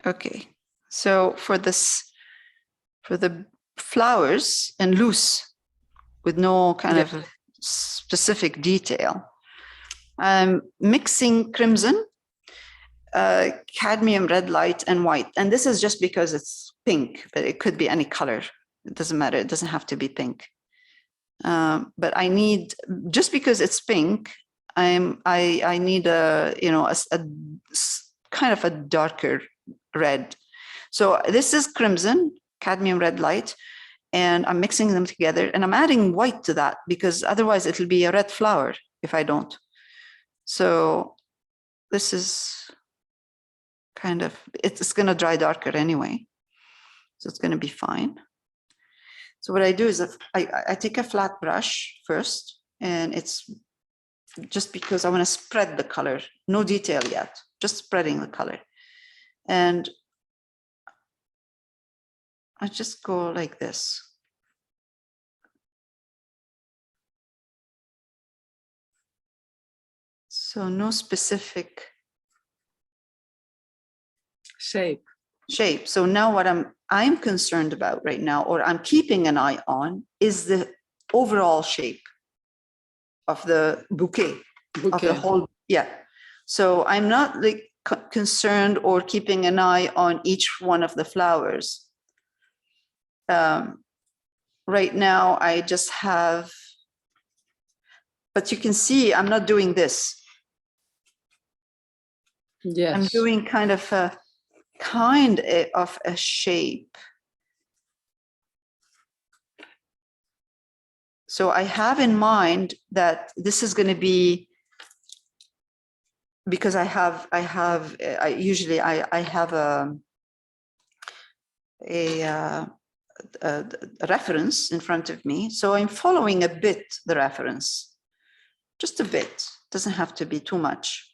Okay, so for this, for the flowers and loose with no kind of specific detail, I'm mixing crimson, cadmium red light, and white. And this is just because it's pink, but it could be any color. It doesn't matter. It doesn't have to be pink. But I need, just because it's pink, I need a, you know, a kind of a darker red. So this is crimson, cadmium red light, and I'm mixing them together, and I'm adding white to that because otherwise it'll be a red flower if I don't. So this is kind of, it's going to dry darker anyway, so it's going to be fine. So what I do is I take a flat brush first, and it's just because I want to spread the color, no detail yet, just spreading the color. And I just go like this. So no specific shape. So now what I'm concerned about right now, or I'm keeping an eye on, is the overall shape of the bouquet. Of the whole, yeah. So I'm not like concerned or keeping an eye on each one of the flowers. Right now I just have, but you can see I'm not doing this. Yes. I'm doing kind of a shape. So I have in mind that this is going to be, because I have a reference in front of me. So I'm following a bit the reference, just a bit, doesn't have to be too much.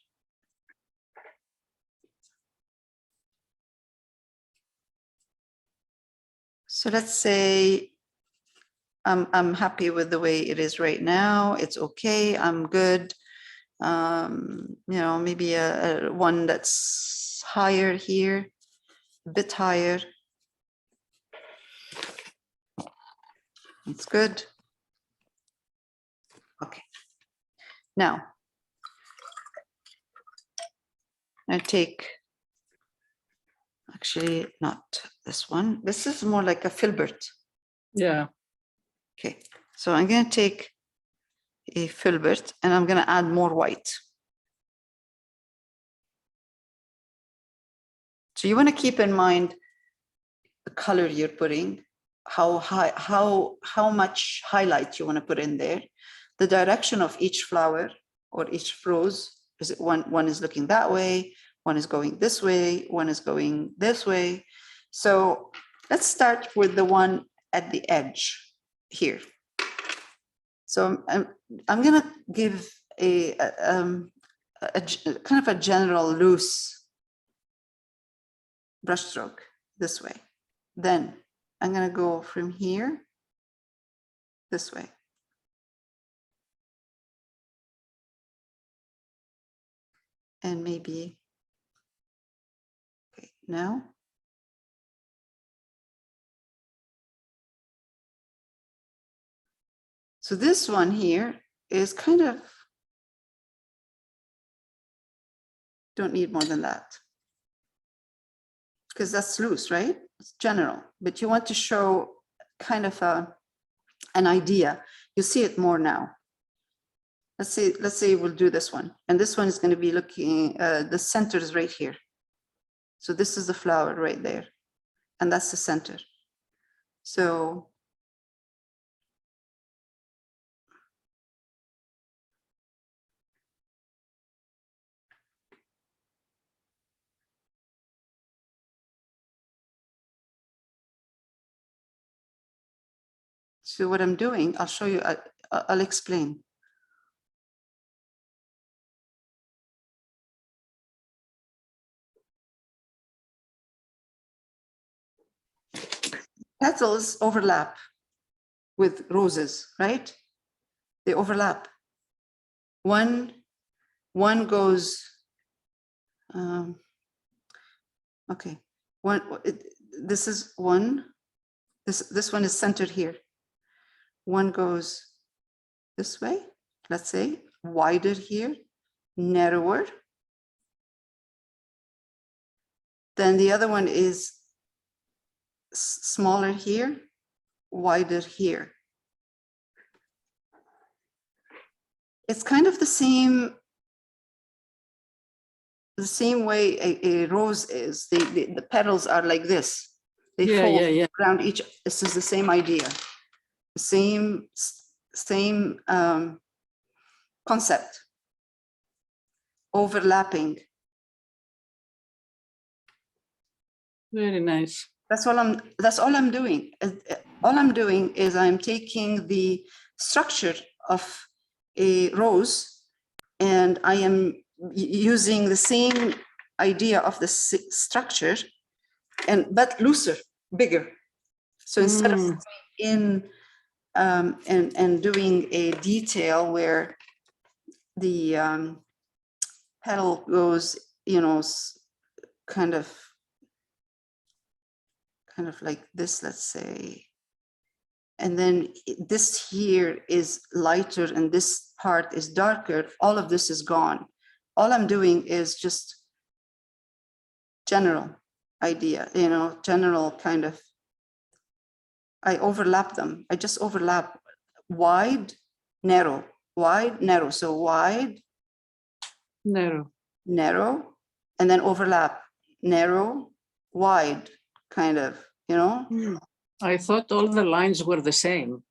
So let's say I'm happy with the way it is right now. It's okay. I'm good. You know, maybe a one that's higher here, a bit higher. It's good. Okay. Now, I take, actually not this one. This is more like a filbert. Yeah. Okay. So I'm going to take a filbert and I'm going to add more white. So you want to keep in mind the color you're putting, how much highlight you want to put in there, the direction of each flower or each rose. Is it one is looking that way, one is going this way, one is going this way. So let's start with the one at the edge here. So I'm going to give a kind of a general loose brushstroke this way. Then I'm going to go from here this way. And maybe, okay, now. So this one here is kind of, don't need more than that, because that's loose, right? It's general, but you want to show kind of an idea. You see it more now. Let's say we'll do this one, and this one is going to be looking, the center is right here. So this is the flower right there, and that's the center. So what I'm doing, I'll show you, I'll explain. Petals overlap with roses, right? They overlap. One goes, okay, This is one. This one is centered here. One goes this way, let's say, wider here, narrower. Then the other one is smaller here, wider here. It's kind of the same way a rose is. The petals are like this. They fold around each. This is the same idea, same concept, overlapping. Very nice. That's all I'm doing. All I'm doing is I'm taking the structure of a rose and I am using the same idea of the structure but looser, bigger. So instead of in and doing a detail where the petal goes, you know, kind of like this, let's say, and then this here is lighter and this part is darker, all of this is gone. All I'm doing is just general idea, you know, general kind of, I overlap them. I just overlap wide, narrow, wide, narrow. So wide, Narrow, and then overlap, narrow, wide, kind of, you know. I thought all the lines were the same.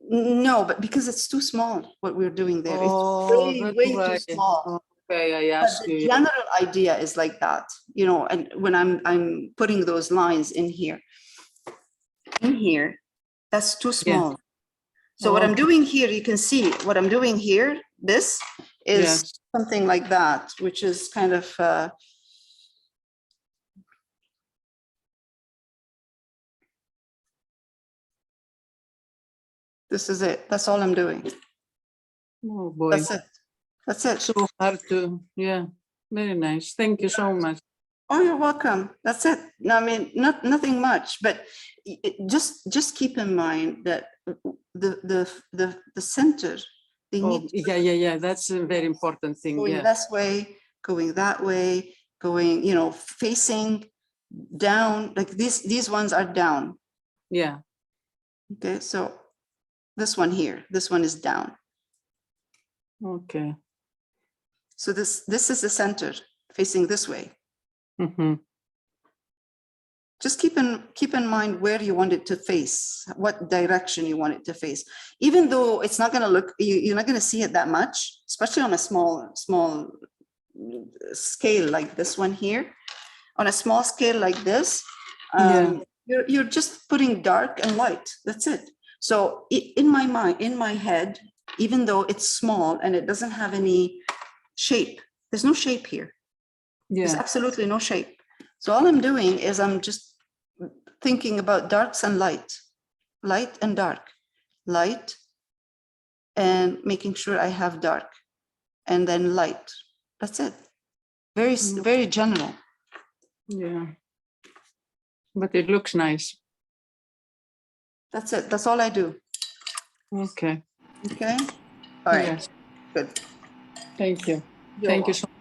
No, but because it's too small, what we're doing there, Oh, it's way too small. Okay, I asked But the you. general idea is like that, you know. And when I'm putting those lines in here, that's too small. So what I'm doing here, you can see what I'm doing here. This is something like that, which is kind of. This is it. That's all I'm doing. Oh boy. That's it. That's it. So hard to, very nice. Thank you so much. Oh, you're welcome. That's it. No, I mean, nothing much, but just keep in mind that the center, they need to, that's a very important thing. Going this way, going that way, going, you know, facing down, like these ones are down. Yeah. Okay, so this one here, this one is down. Okay. So this is the center facing this way. Just keep in mind where you want it to face, what direction you want it to face. Even though it's not going to look, you're not going to see it that much, especially on a small scale like this one here. On a small scale like this, you're just putting dark and light. That's it. So in my mind, in my head, even though it's small and it doesn't have any shape, there's no shape here. There's absolutely no shape. So all I'm doing is I'm just thinking about darks and light and dark, light, and making sure I have dark, and then light. That's it. Very general. Yeah. But it looks nice. That's it. That's all I do. Okay. Okay. All right. Yes. Good. Thank you. Thank you so much.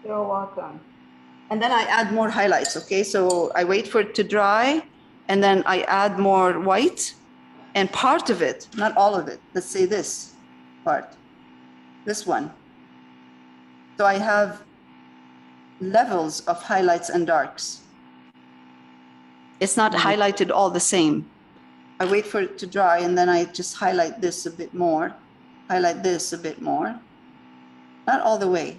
You're welcome. And then I add more highlights. Okay. So I wait for it to dry and then I add more white and part of it, not all of it. Let's say this part, this one. So I have levels of highlights and darks. It's not highlighted all the same. I wait for it to dry and then I just highlight this a bit more, highlight this a bit more, not all the way.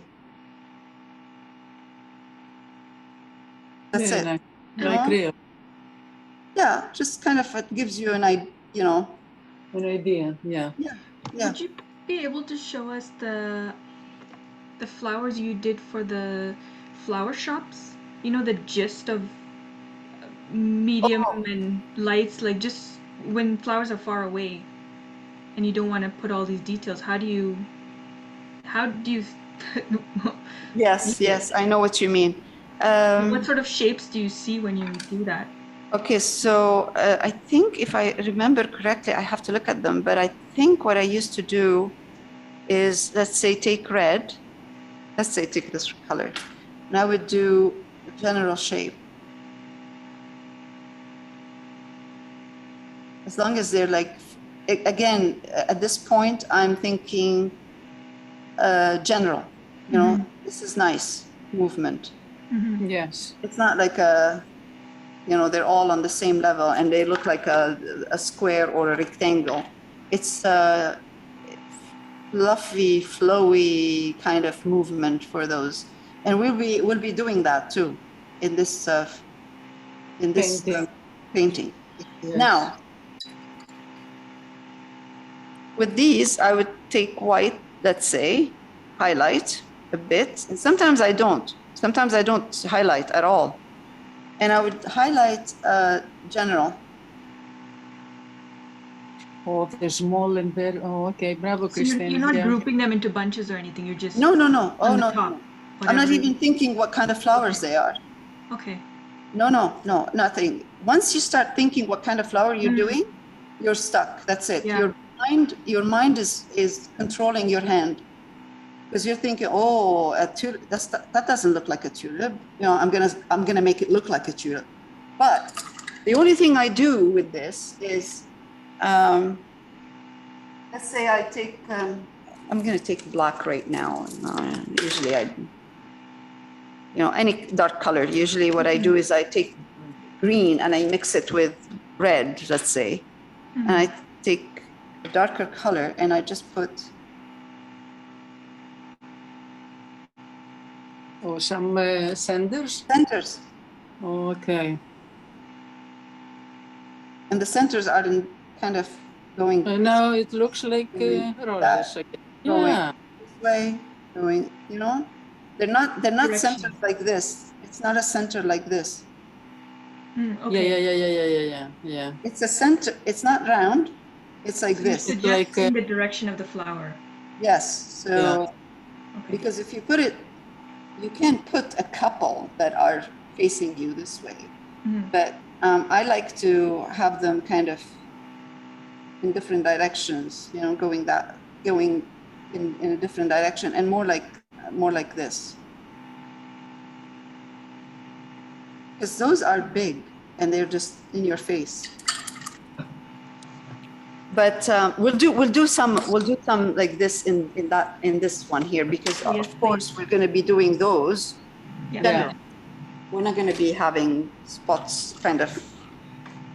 That's it. Nice. Like real. Yeah, just kind of it gives you an idea, you know. An idea, yeah. Yeah. Would you be able to show us the flowers you did for the flower shops? You know, the gist of medium and lights, like just when flowers are far away and you don't want to put all these details, how do you Yes, I know what you mean. What sort of shapes do you see when you do that? Okay, so I think if I remember correctly, I have to look at them, but I think what I used to do is, let's say, take red. Let's say take this color. And I would do a general shape. As long as they're like, again, at this point, I'm thinking general, you know, this is nice movement. Yes. It's not like a, you know, they're all on the same level and they look like a square or a rectangle. It's a fluffy, flowy kind of movement for those. And we'll be doing that too in this painting. Yes. Now, with these, I would take white, let's say, highlight a bit. And sometimes I don't. Sometimes I don't highlight at all. And I would highlight general. Oh, they're small and very, oh, okay. Bravo, So Christine. you're not Yeah. grouping them into bunches or anything. You're just No, no, no. Oh, on the no, top, no. I'm not whatever. even thinking what kind of flowers they are. Okay. No, no, no, nothing. Once you start thinking what kind of flower you're doing, you're stuck. That's it. Yeah. Your mind is controlling your hand. Because you're thinking, oh, a tulip, that doesn't look like a tulip. You know, I'm gonna make it look like a tulip. But the only thing I do with this is, let's say I take, I'm gonna take black right now. Usually I, you know, any dark color. Usually what I do is I take green and I mix it with red, let's say. And I take a darker color and I just put, Oh, some centers? centers. Oh, okay. And the centers are in kind of going No, it looks like roses. going Yeah. this way, going, you know, they're not Direction. centered like this. It's not a center like this. Okay. Yeah. It's a center. It's not round. It's like this. So just like, in the direction of the flower. Yes. So Okay. because if you put it, you can't put a couple that are facing you this way. But I like to have them kind of in different directions, you know, going in a different direction and more like this. Because those are big and they're just in your face. But we'll do some like this in this one here, because Yes, of course we're going to be doing those. Yeah. Yeah. We're not going to be having spots kind of.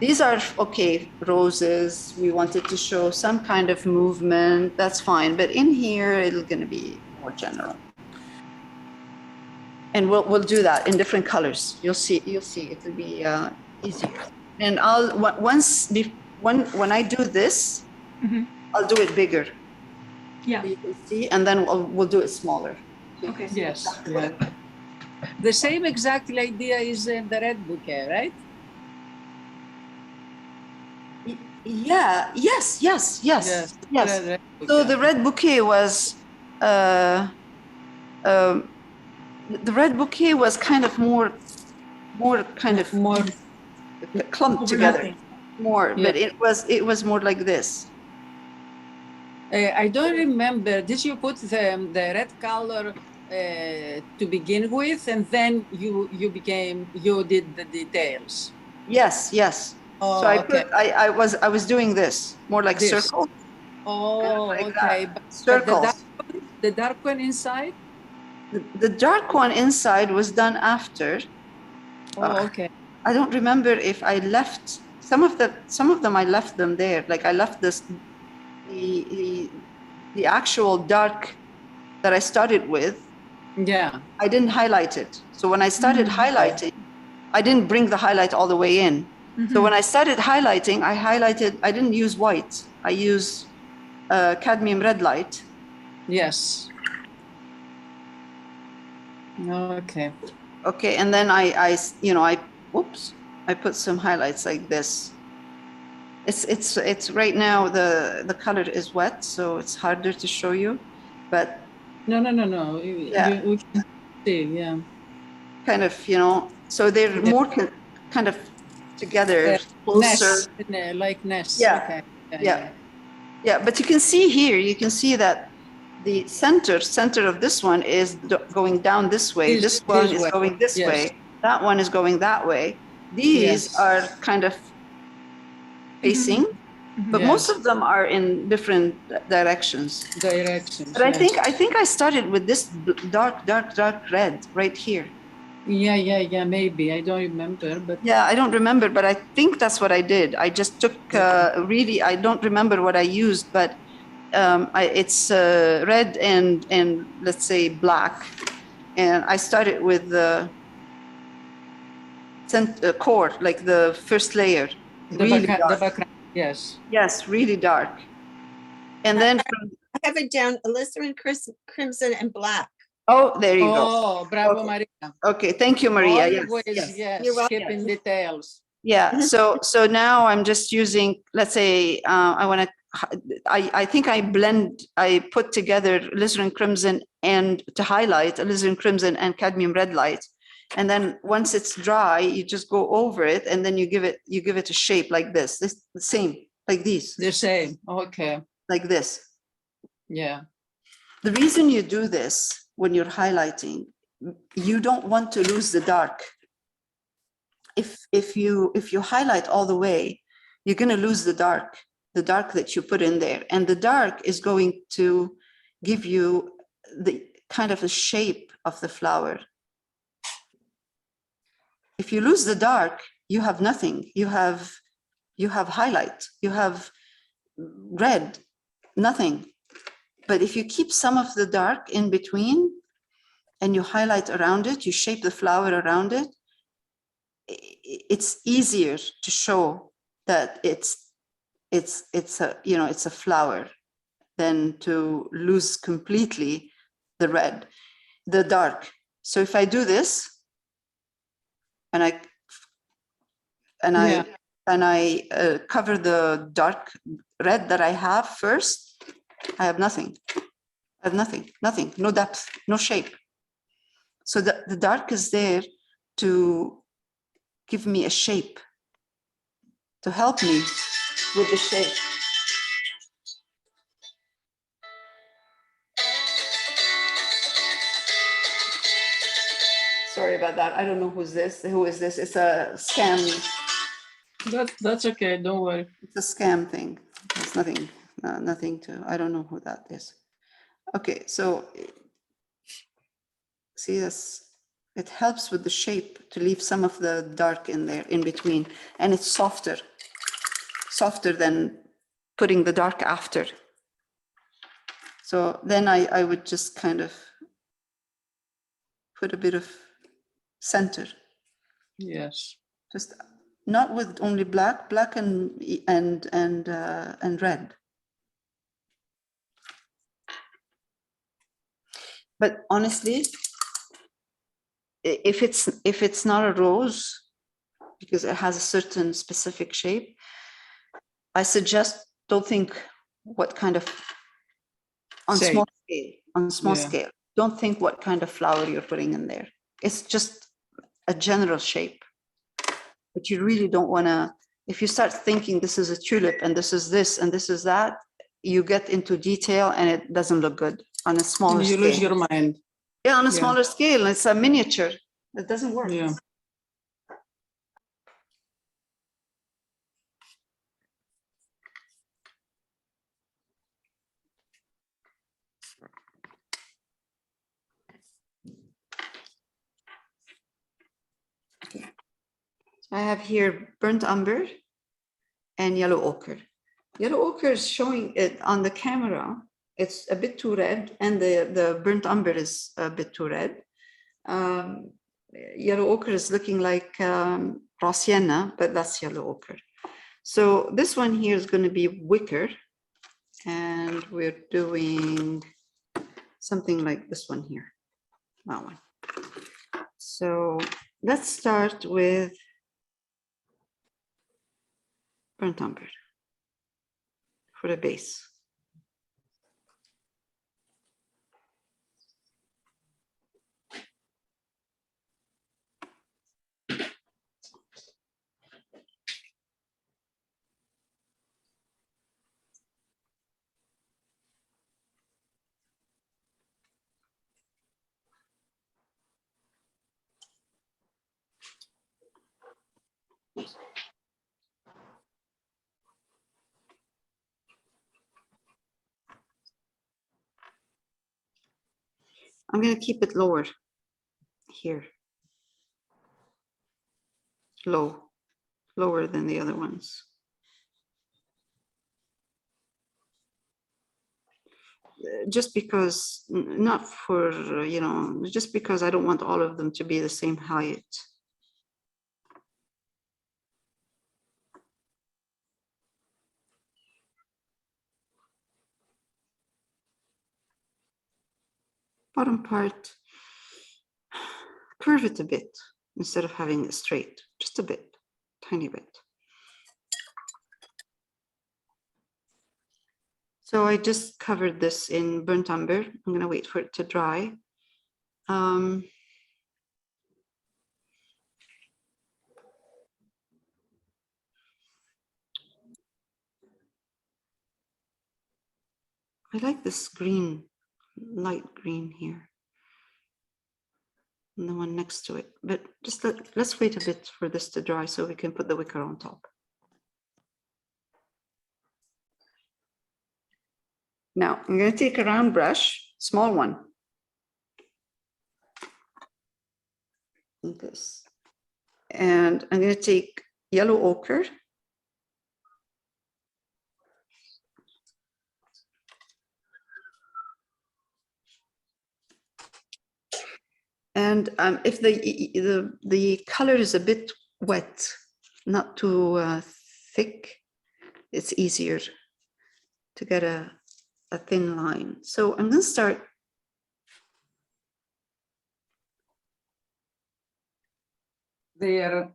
These are okay, roses. We wanted to show some kind of movement. That's fine. But in here, it's going to be more general. And we'll do that in different colors. You'll see. It will be easier. And when I do this, I'll do it bigger. Yeah. So you can see, and then we'll do it smaller. Okay. Yes. Yeah. The same exact idea is in the red bouquet, right? Yeah. Yes. The red So bouquet. the red bouquet was, kind of more clumped together, Yeah. but it was more like this. I don't remember. Did you put the red color to begin with, and then you did the details? Yes. Oh, So okay. I was doing this more like This. circles. Oh, like okay. that. But Circles. the dark one inside? The dark one inside was done after. Oh, okay. I don't remember if I left some of them. I left them there. Like I left the actual dark that I started with. Yeah. I didn't highlight it. So when I started highlighting, I didn't bring the highlight all the way in. So when I started highlighting, I didn't use white. I used cadmium red light. Yes. Okay. Okay, and then I put some highlights like this. It's right now the color is wet, so it's harder to show you, but No. Yeah. We can see, yeah. kind of, you know, so they're Yeah. more kind of together, closer. Nest, like nests. Yeah. Okay. Yeah. Yeah, but you can see here, you can see that the center of this one is going down this way. This one is way. going this Yes. way. That one is going that way. These Yes. are kind of facing, but most Yes. of them are in different directions. Directions. But I yes. think I started with this dark red right here. Yeah, maybe. I don't remember, but Yeah, I don't remember, but I think that's what I did. I just took really, I don't remember what I used, but it's red and let's say black. And I started with the core, like the first layer, really the dark. background. Yes. Yes, really dark. And then from, I have it down, alizarin, crimson, and black. oh, there you go. Oh, bravo, Okay. Maria. Okay, thank you, Maria. Yes, Always, yes. yes. You're welcome. Skipping details. Yeah, so now I'm just using, let's say, I want to, I think I put together alizarin crimson and to highlight alizarin crimson and cadmium red light. And then once it's dry, you just go over it and then you give it a shape like this, the same, like these, The same. Okay. like this. Yeah. The reason you do this when you're highlighting, you don't want to lose the dark. If you highlight all the way, you're going to lose the dark that you put in there, and the dark is going to give you the kind of a shape of the flower. If you lose the dark, you have nothing. You have highlight, you have red, nothing. But if you keep some of the dark in between and you highlight around it, you shape the flower around it, it's easier to show that it's a, you know, it's a flower than to lose completely the red, the dark. So if I do this and I cover the dark red that I have first, I have nothing. I have nothing, no depth, no shape. So the dark is there to give me a shape, to help me with the shape. Sorry about that. I don't know who's this. Who is this? It's a scam. That's okay. Don't worry. It's a scam thing. It's nothing, nothing to, I don't know who that is. Okay, so see this, it helps with the shape to leave some of the dark in there, in between, and it's softer than putting the dark after. So then I would just kind of put a bit of center. Yes. Just not with only black and red. But honestly, if it's not a rose, because it has a certain specific shape, I suggest don't think what kind of, on Shape. small scale, don't think what kind of flower you're putting in there. It's just a general shape. But you really don't want to, if you start thinking this is a tulip and this is this and this is that, you get into detail and it doesn't look good on a smaller You scale. lose your mind. Yeah, on a smaller scale, it's a miniature. It doesn't work. Yeah. I have here burnt umber and yellow ochre. Yellow ochre is showing it on the camera. It's a bit too red, and the burnt umber is a bit too red. Yellow ochre is looking like raw sienna, but that's yellow ochre. So this one here is going to be wicker, and we're doing something like this one here, that one. So let's start with burnt umber for the base. I'm going to keep it lower here. Lower than the other ones. Just because, not for, you know, just because I don't want all of them to be the same height. Bottom part, curve it a bit instead of having it straight, just a bit, tiny bit. So I just covered this in burnt umber. I'm going to wait for it to dry. I like this green, light green here. And the one next to it, but just let's wait a bit for this to dry so we can put the wicker on top. Now I'm going to take a round brush, small one, like this, and I'm going to take yellow ochre. And if the color is a bit wet, not too thick, it's easier to get a thin line. So I'm going to start. They are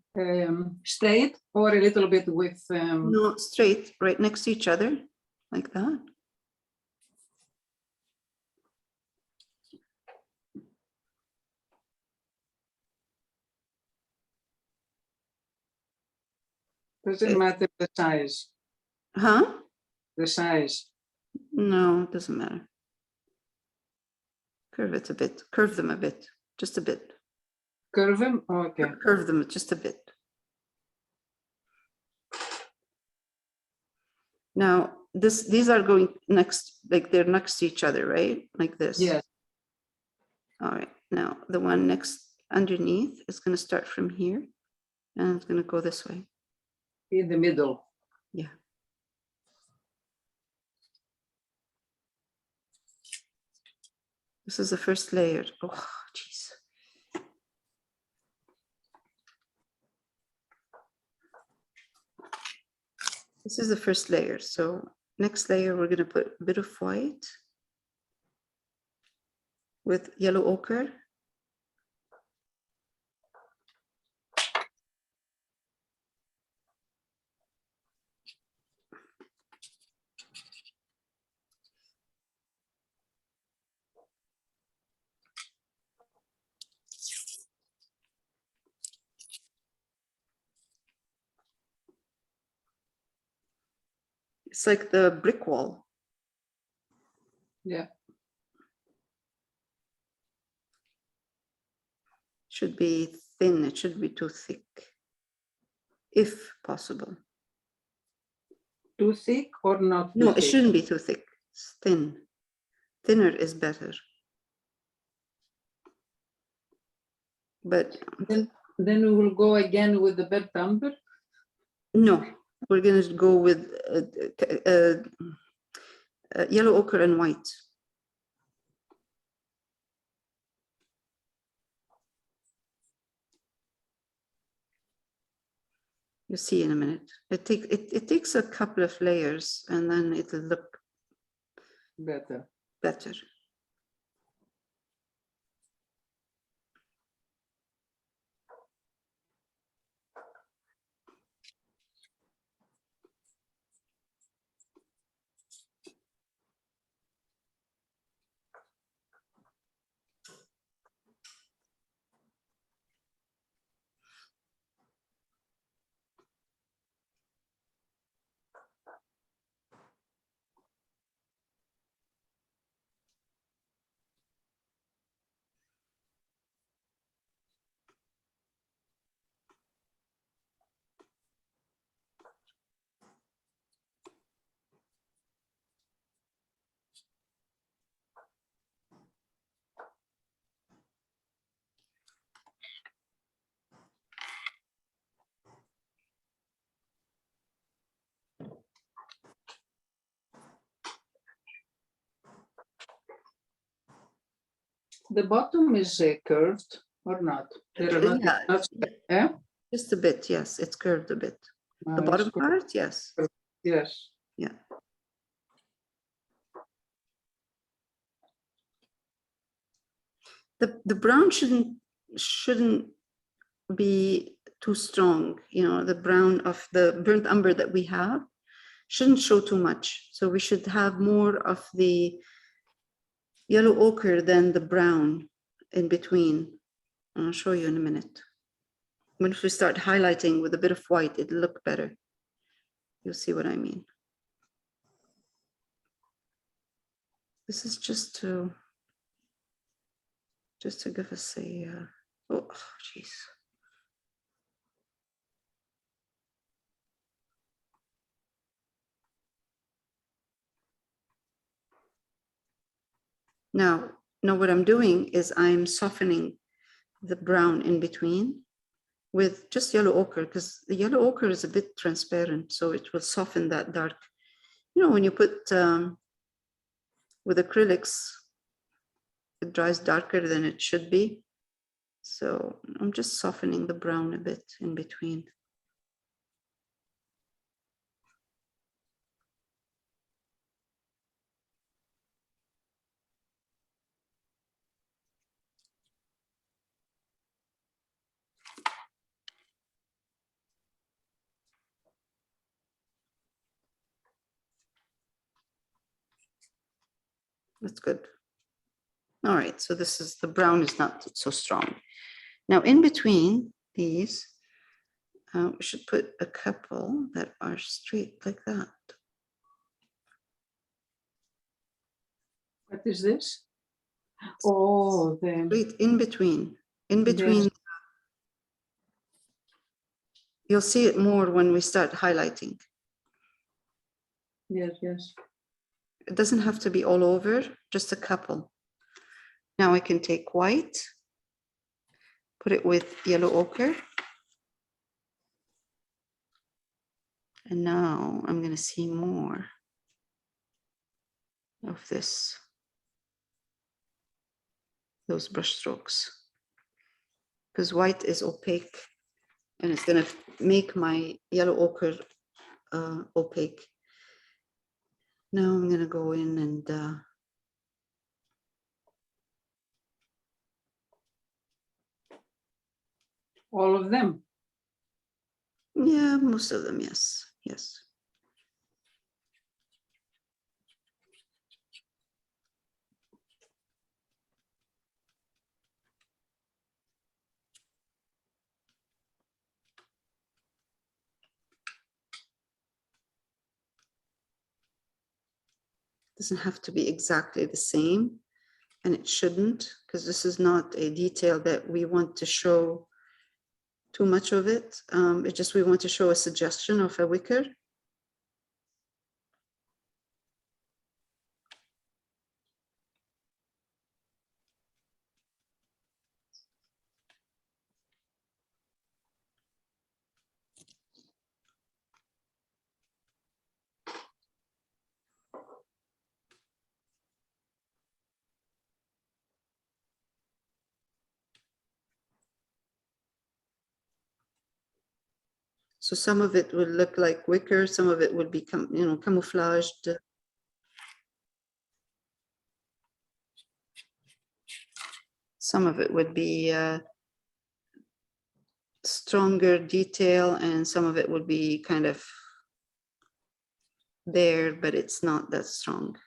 straight or a little bit with. No, straight, right next to each other, like that. Doesn't matter the size. Huh? The size. No, it doesn't matter. Curve it a bit, curve them a bit, just a bit. Curve them? Okay. Curve them just a bit. Now, these are going next, like they're next to each other, right? Like this. Yes. All right. Now, the one next underneath is going to start from here and it's going to go this way. In the middle. Yeah. This is the first layer. Oh, jeez. This is the first layer. So next layer, we're going to put a bit of white with yellow ochre. It's like the brick wall. Yeah. Should be thin, it should be too thick, if possible. Too thick or not? No, it thick? shouldn't be too thick. It's thin. Thinner is better. But Then we will go again with the burnt umber. no, we're going to go with yellow ochre and white. You'll see in a minute. It takes a couple of layers and then it'll look Better. better. The bottom is curved or not? They're not, Yeah, not yeah, yeah? just a bit, yes, it's curved a bit. The It's bottom curved. part, yes, Yes. yeah. The brown shouldn't be too strong, you know, the brown of the burnt umber that we have shouldn't show too much. So we should have more of the yellow ochre than the brown in between. I'll show you in a minute. Once we start highlighting with a bit of white, it'll look better. You'll see what I mean. This is just to give us a, oh, jeez. Now what I'm doing is I'm softening the brown in between with just yellow ochre, because the yellow ochre is a bit transparent, so it will soften that dark. You know, when you put with acrylics, it dries darker than it should be. So I'm just softening the brown a bit in between. That's good. All right, so this is, the brown is not so strong. Now in between these, we should put a couple that are straight like that. What is this? Oh, the Straight in between. In between. You'll see it more when we start highlighting. yes, yes. It doesn't have to be all over, just a couple. Now I can take white, put it with yellow ochre. And now I'm going to see more of this, those brush strokes, because white is opaque and it's going to make my yellow ochre opaque. Now I'm going to go in and All of them. yeah, most of them, yes, yes. Doesn't have to be exactly the same, and it shouldn't, because this is not a detail that we want to show too much of it. It's just we want to show a suggestion of a wicker. So some of it will look like wicker, some of it will become, you know, camouflaged. Some of it would be stronger detail, and some of it would be kind of there, but it's not that strong.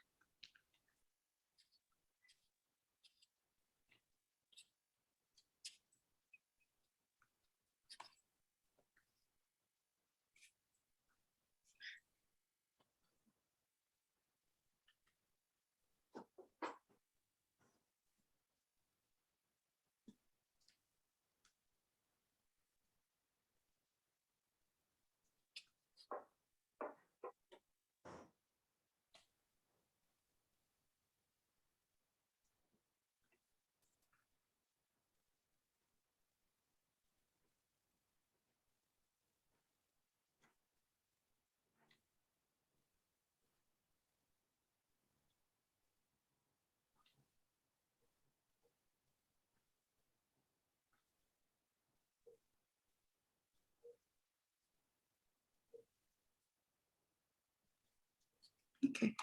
Okay.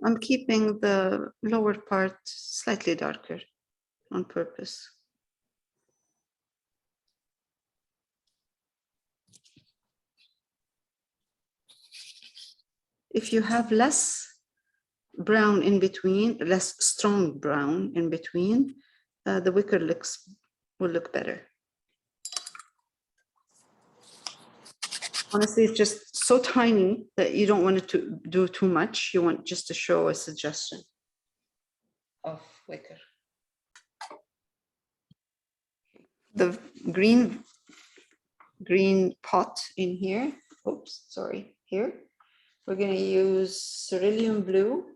I'm keeping the lower part slightly darker on purpose. If you have less brown in between, less strong brown in between, the wicker will look better. Honestly, it's just so tiny that you don't want it to do too much. You want just to show a suggestion of wicker. The green pot in here, oops, sorry, here. We're going to use cerulean blue,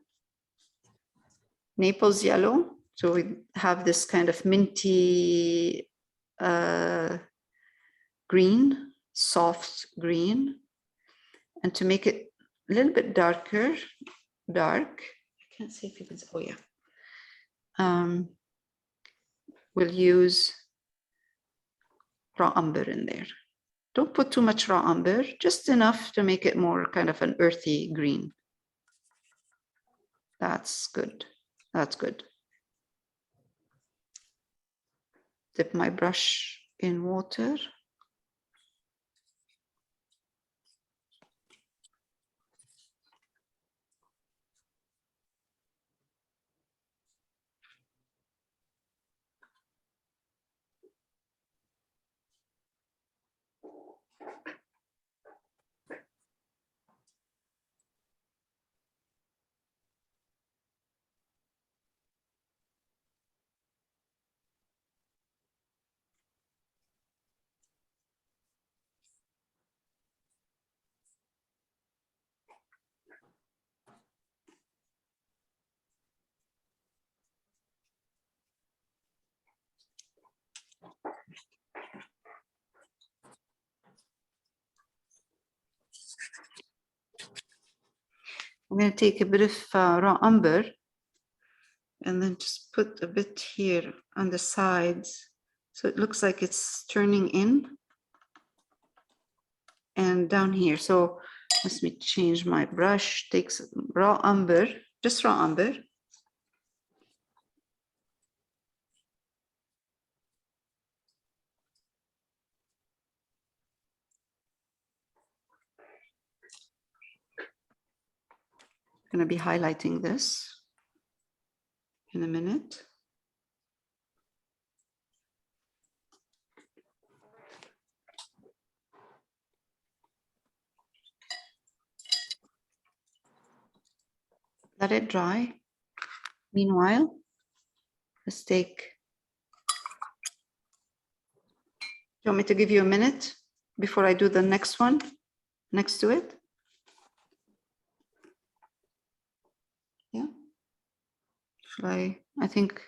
Naples yellow. So we have this kind of minty green, soft green. And to make it a little bit darker, I can't see if you can see, oh yeah. We'll use raw umber in there. Don't put too much raw umber, just enough to make it more kind of an earthy green. That's good. That's good. Dip my brush in water. I'm going to take a bit of raw umber and then just put a bit here on the sides. So it looks like it's turning in and down here. So let me change my brush, takes raw umber, just raw umber. I'm going to be highlighting this in a minute. Let it dry. Meanwhile, let's take, do you want me to give you a minute before I do the next one next to it? Yeah. Should I think.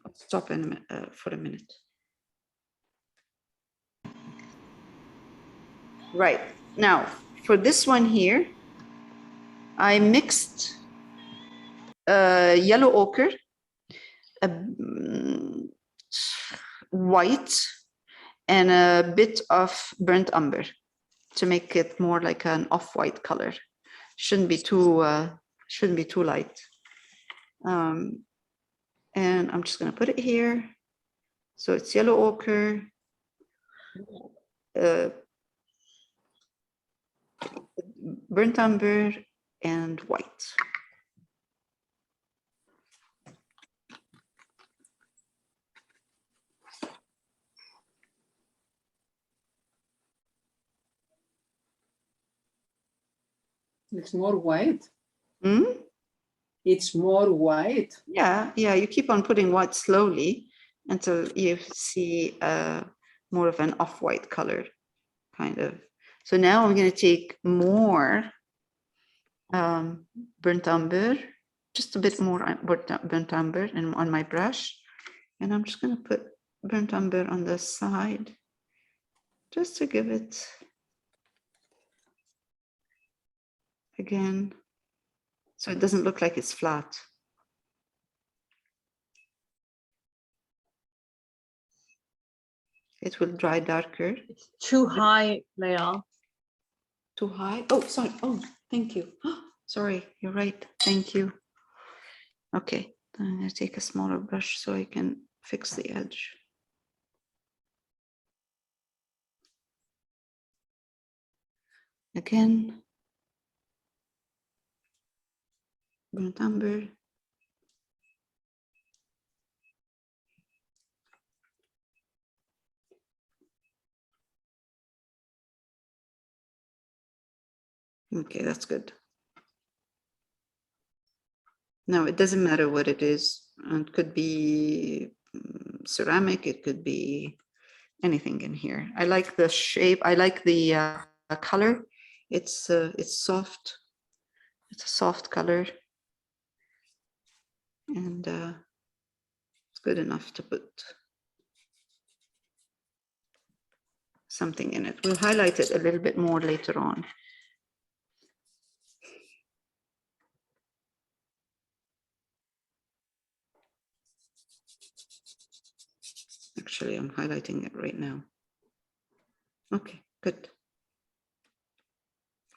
I'll stop in a minute, for a minute. Right, now for this one here, I mixed yellow ochre, white, and a bit of burnt umber to make it more like an off-white color. Shouldn't be too light. And I'm just going to put it here. So it's yellow ochre, burnt umber, and white. It's more white. Hmm? It's more white. Yeah, you keep on putting white slowly until you see more of an off-white color, kind of. So now I'm going to take more burnt umber, just a bit more burnt umber on my brush. And I'm just going to put burnt umber on the side, just to give it, again, so it doesn't look like it's flat. It will dry darker. It's too high, Leah. Too high. Oh, sorry. Oh, thank you. Sorry, you're right. Thank you. Okay, I'm gonna take a smaller brush so I can fix the edge. Again, burnt umber. Okay, that's good. No, it doesn't matter what it is. It could be ceramic, it could be anything in here. I like the shape, I like the color. It's soft. It's a soft color. And it's good enough to put something in it. We'll highlight it a little bit more later on. Actually, I'm highlighting it right now. Okay, good.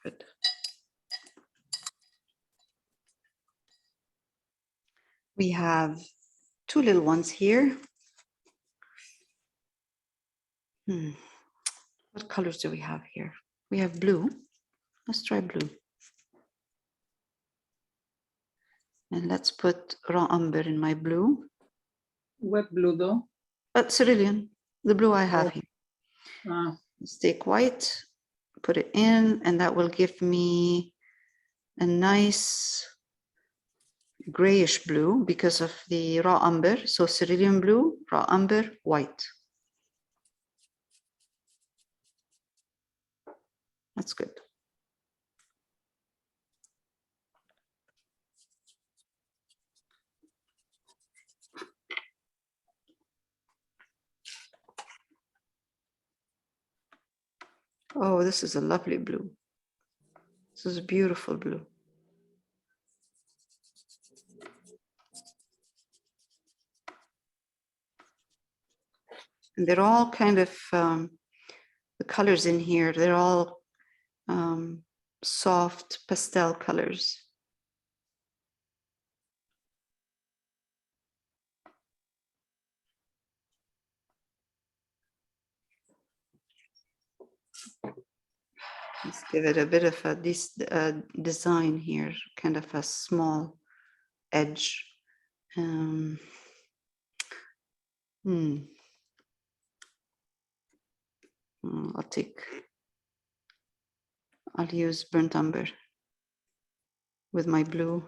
Good. We have two little ones here. What colors do we have here? We have blue. Let's try blue. And let's put raw umber in my blue. What blue though? Cerulean, the blue I have Oh. here. Ah, Let's take white, put it in, and that will give me a nice grayish blue because of the raw umber. So cerulean blue, raw umber, white. That's good. Oh, this is a lovely blue. This is a beautiful blue. And they're all kind of, the colors in here, they're all soft pastel colors. Let's give it a bit of a design here, kind of a small edge. I'll use burnt umber with my blue.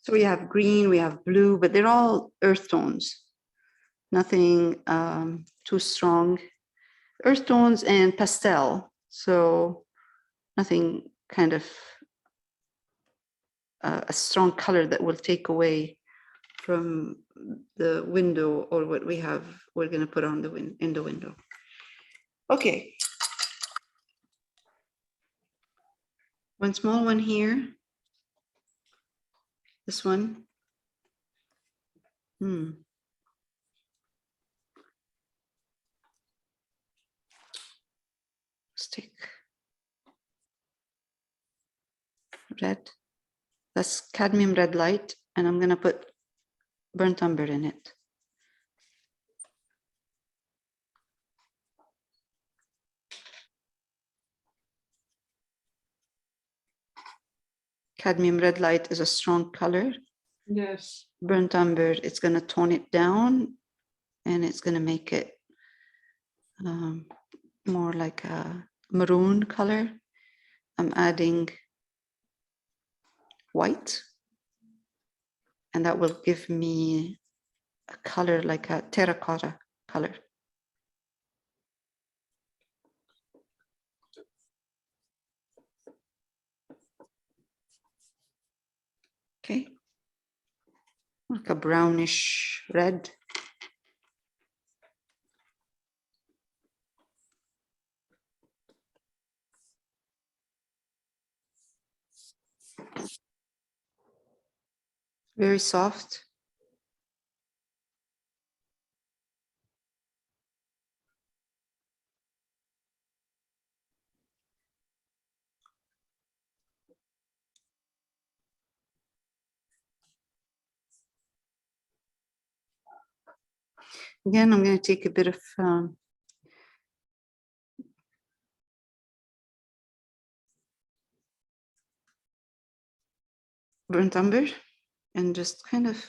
So we have green, we have blue, but they're all earth tones. Nothing too strong. Earth tones and pastel. So nothing kind of a strong color that will take away from the window or what we have, we're going to put on in the window. Okay. One small one here. This one. Let's take red. That's cadmium red light, and I'm going to put burnt umber in it. Cadmium red light is a strong color. yes. Burnt umber, it's going to tone it down, and it's going to make it more like a maroon color. I'm adding white, and that will give me a color like a terracotta color. Okay, like a brownish red. Very soft. Again, I'm going to take a bit of burnt umber and just kind of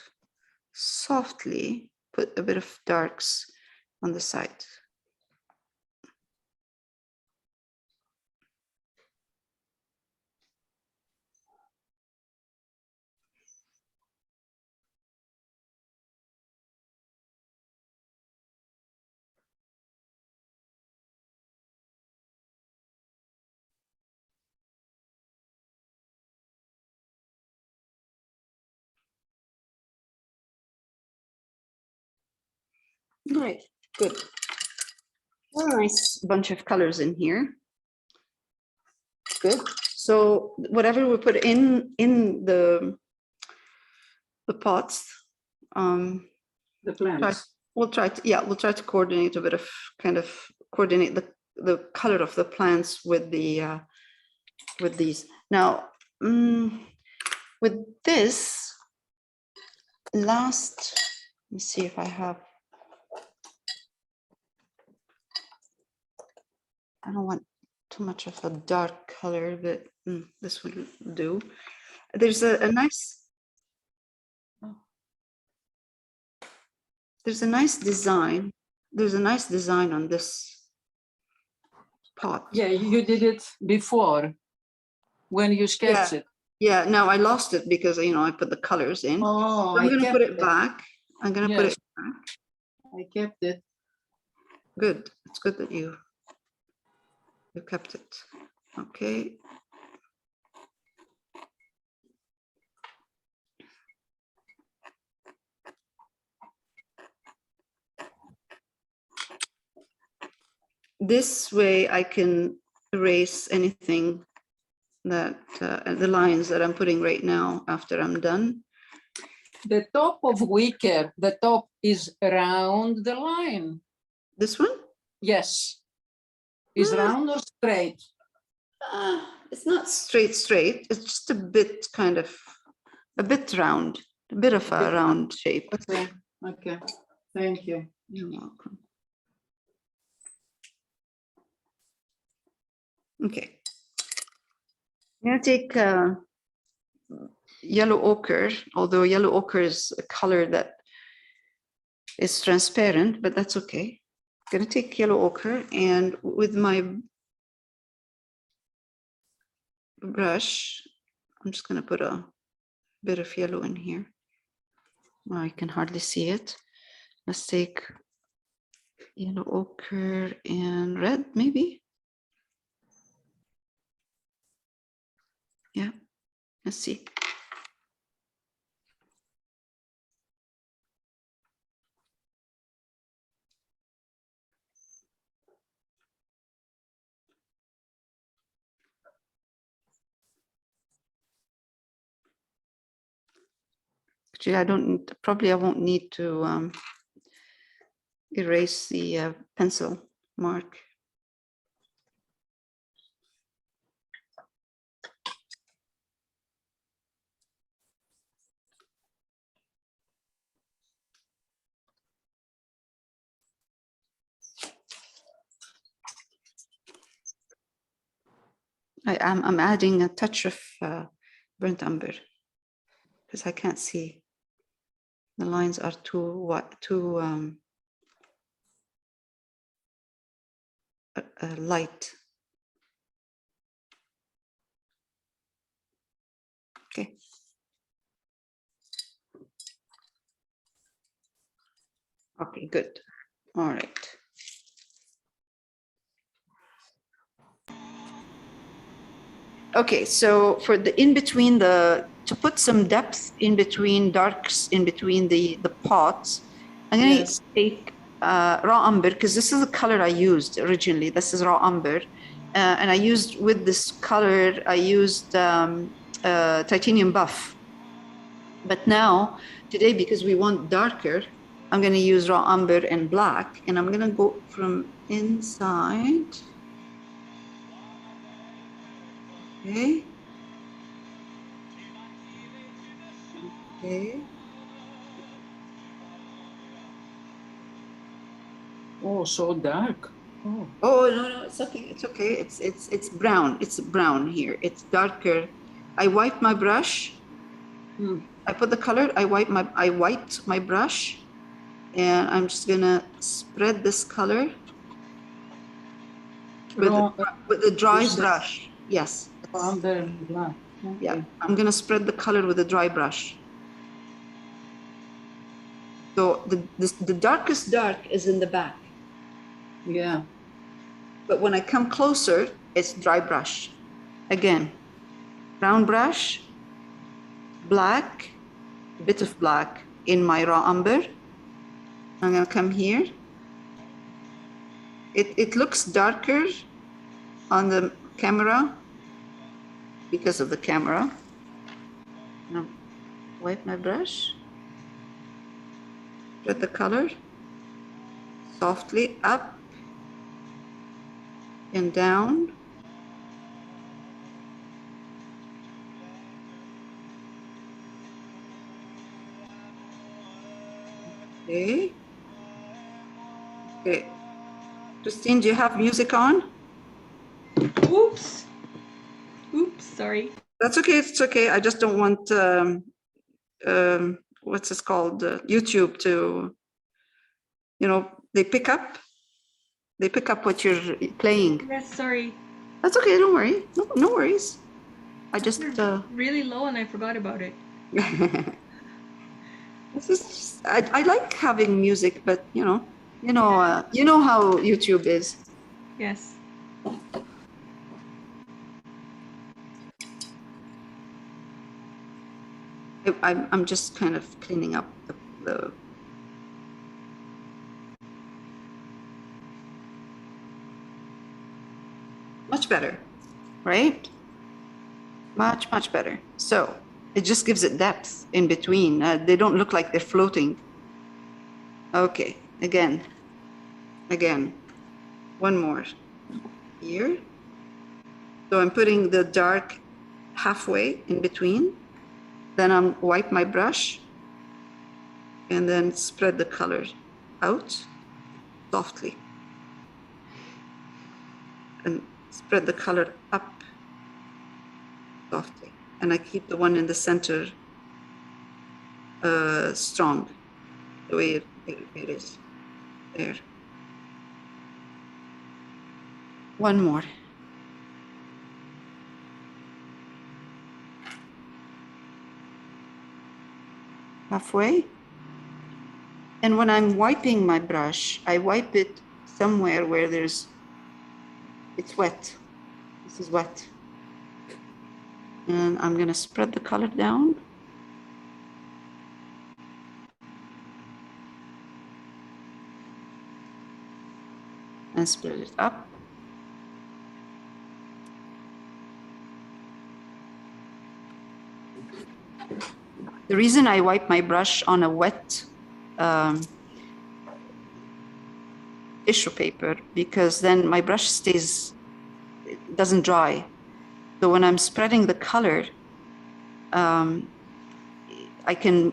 softly put a bit of darks on the side. All right, good. A nice bunch of colors in here. Good. So whatever we put in the pots, The plants. we'll try to coordinate a bit of coordinate the color of the plants with the with these. Now, with this last, let me see if I have. I don't want too much of a dark color, but this will do. There's a nice. There's a nice design. There's a nice design on this pot. Yeah, you did it before when you sketched it. Yeah, no, I lost it because, you know, I put the colors in. Oh, I'm I going to kept put it back. I'm going to put Yes. it back. I kept it. Good. It's good that you kept it. Okay. This way I can erase anything that the lines that I'm putting right now after I'm done. The top of wicker, the top is around the line. This one? Yes. Is Ah. round or straight? It's not straight. It's just a bit kind of, a bit round, a bit of a round shape. Okay. Okay. Thank you. You're welcome. Okay. I'm going to take yellow ochre, although yellow ochre is a color that is transparent, but that's okay. I'm going to take yellow ochre and with my brush, I'm just going to put a bit of yellow in here. Well, I can hardly see it. Let's take yellow ochre and red, maybe. Yeah, let's see. Actually, I won't need to erase the pencil mark. I'm adding a touch of burnt umber because I can't see. The lines are too a light. Okay. Okay, good. All right. Okay, so for the in between to put some depth in between darks in between the pots, I'm going to Yes. take raw umber because this is the color I used originally. This is raw umber. And I used with this color, I used titanium buff. But now, today, because we want darker, I'm going to use raw umber and black, and I'm going to go from inside. Okay. Okay. Oh, so dark. Oh. Oh, no, it's okay. It's okay. It's brown. It's brown here. It's darker. I wipe my brush. I put the color. I wiped my brush, and I'm just gonna spread this color with the dry brush. Yes. Umber and black. Okay. Yeah, I'm gonna spread the color with a dry brush. So the darkest dark is in the back. Yeah. But when I come closer, it's dry brush. Again, brown brush, black, a bit of black in my raw umber. I'm gonna come here. It looks darker on the camera because of the camera. Now, wipe my brush. Spread the color softly up and down. Okay. Okay. Christine, do you have music on? Oops. Oops, sorry. That's okay. It's okay. I just don't want what's this called? YouTube to, they pick up what you're playing. Yes, sorry. That's okay. Don't worry. No worries. I just Really low and I forgot about it. I like having music, but you know how YouTube is. Yes. I'm just kind of cleaning up the much better, right? Much better. So it just gives it depth in between. They don't look like they're floating. Okay, again, one more here. So I'm putting the dark halfway in between. Then I'm wipe my brush and then spread the color out softly and spread the color up softly. And I keep the one in the center strong, the way it is. There. One more. Halfway. And when I'm wiping my brush, I wipe it somewhere where it's wet. This is wet. And I'm gonna spread the color down. And spread it up. The reason I wipe my brush on a wet tissue paper, because then my brush it doesn't dry. So when I'm spreading the color, I can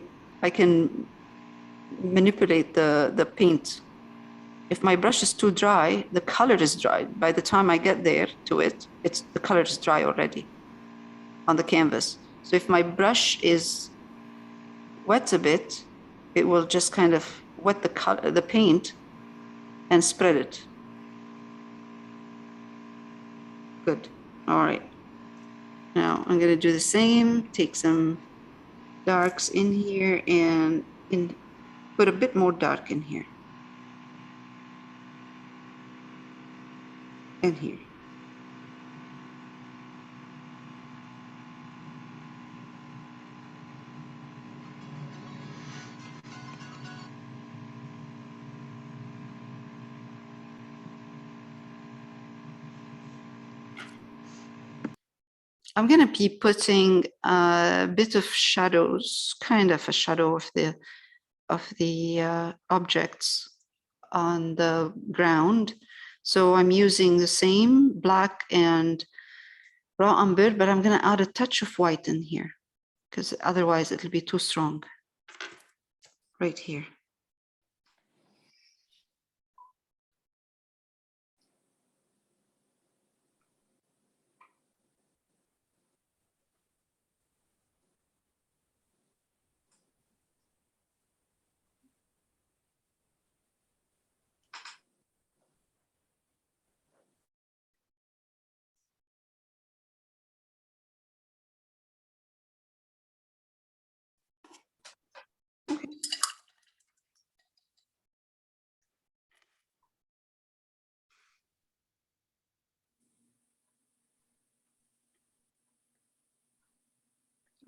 manipulate the paint. If my brush is too dry, the color is dry. By the time I get there to it, the color is dry already on the canvas. So if my brush is wet a bit, it will just kind of wet the paint and spread it. Good. All right. Now I'm going to do the same, take some darks in here and put a bit more dark in here. And here. I'm going to be putting a bit of shadows, kind of a shadow of the objects on the ground. So I'm using the same black and raw umber, but I'm going to add a touch of white in here because otherwise it'll be too strong. Right here.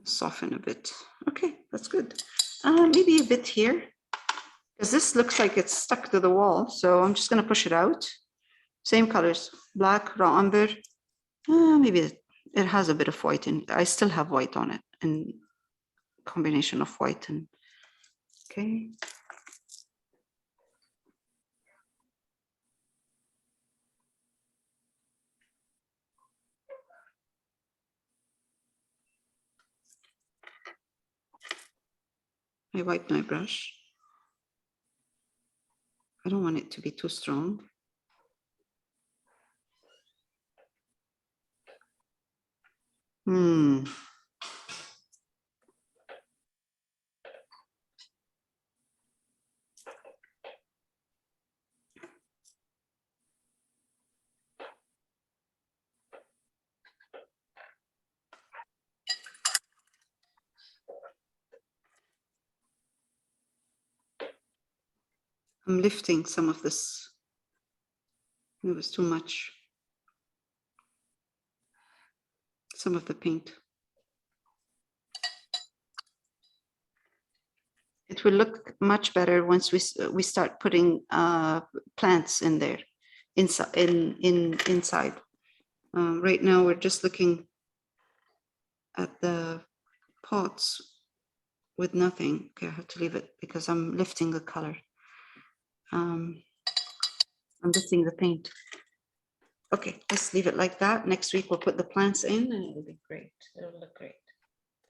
Soften a bit. Okay, that's good. Maybe a bit here, because this looks like it's stuck to the wall. So I'm just going to push it out. Same colors, black, raw umber. Maybe it has a bit of white in. I still have white on it, and combination of white and okay. I wipe my brush. I don't want it to be too strong. I'm lifting some of this. It was too much. Some of the paint. It will look much better once we start putting plants in there, inside. Right now we're just looking at the pots with nothing. Okay, I have to leave it because I'm lifting the color. I'm lifting the paint. Okay, let's leave it like that. Next week we'll put the plants in and it'll be great. It'll look great.